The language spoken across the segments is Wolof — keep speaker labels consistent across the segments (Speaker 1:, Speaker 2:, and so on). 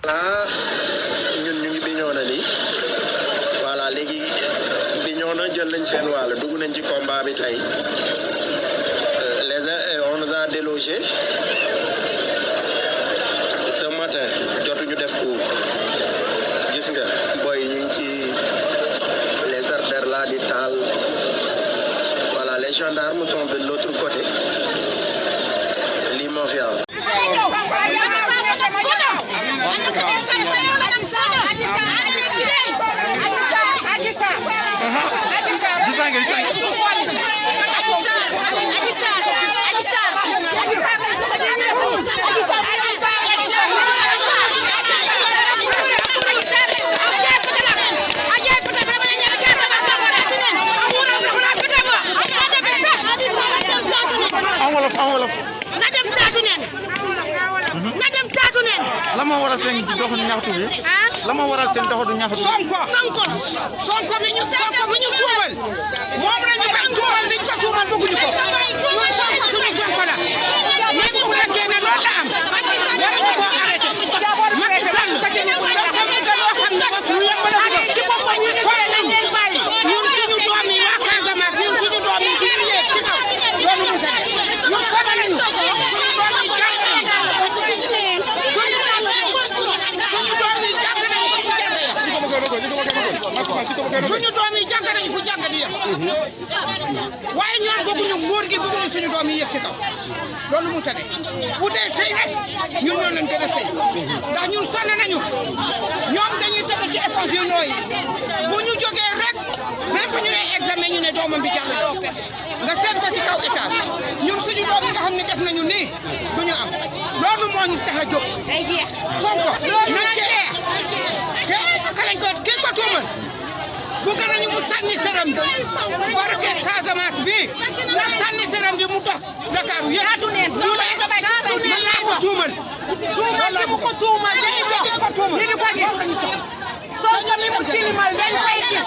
Speaker 1: ah ñun ñu ngi Bignona nii voilà léegi Bignona jël nañ seen wàll dugg nañ ci combat bi tey on nous a délogé ce matin jotuñu def cours gis nga boy ñu ngi ci les artères là di taal voilà les gendarmes sont de l'autre côté lii moo fi am.
Speaker 2: la moo waral seen doxu ñaxtu bi la moo waral seen doxu ñaxtu bi
Speaker 3: Sonko bi ñu tuumal moom la ñu bañ tuumal biñ ko tuumal bëgguñu ko ñun Sonko suñu Sonko la même bu fekkee ne loolu la am war ko koo arrêté Macky Sall dafa bëgg loo xam ne ko lu yomb la bëgg ñun suñu doom yi waa Casamance ñun suñu doom yi di yéeg ci kaw loolu mu tane ñun sonn nañu suñu doom yi jàng nañu fu jàng di yem waaye ñoom bëgguñu nguur gi bëgguñu suñu doom yi yëg ci kaw loolu mu tane bu dee sëy rek ñun ñoo leen gën a sëy ndax ñun sonn nañu ñoom dañuy tëdd ci école yu nooy yi bu ñu jógee rek même bu ñu nee examen ñu ne doomam bi jàng nga seet ko ci kaw état ñun suñu doom yi nga xam ne def nañu nii duñu am loolu moo ñu tax a jóg Sonko na jeex te kalañ ko kii ko tuumal bu gën a ñu mu sànni seram bi barke Casamance bi na sànni seram bi mu dox Dakar yëpp mën naa ko tuumal
Speaker 4: tuumal bu ko tuumal dañu dox li ñu ko gis Sonko mi mu tilimal dañ koy gis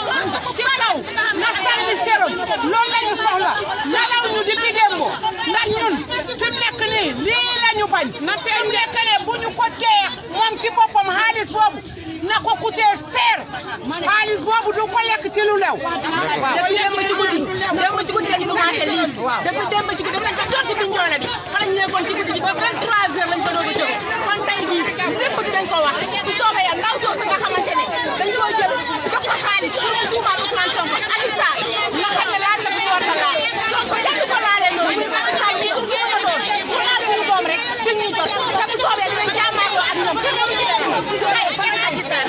Speaker 4: ci kaw na sànni seram loolu la ñu soxla nalaw ñu depuis démb ndax ñun fi mu nekk nii lii la ñu bañ fi mu nekk nii bu ñu ko tee moom ci boppam xaalis boobu na ko coûter cher xaalis boobu du ko lekk ci lu lew.
Speaker 5: waaw démb ci guddi la ñu commencé lii. waaw depuis démb ci guddi dañ ko sorti Bignona bi fa lañ nekkoon ci guddi gi ba 23h lañ ko doog a jóg kon tey jii lépp dinañ ko wax ci soobee yàlla ndaw soosu nga xamante ne dañ koo jël jox ko xaalis pour mu tuumaal Ousmane Sonko Adji Sarr nga xam ne laal la ko war a laal Sonko kenn du ko laalee noonu Adji Sarr ñi tur bi nga doon bu laal suñu doom rek duñ ñu jot te bu soobee dinañ jàmmaarloo ak ñoom kenn du ci dara Adji Sarr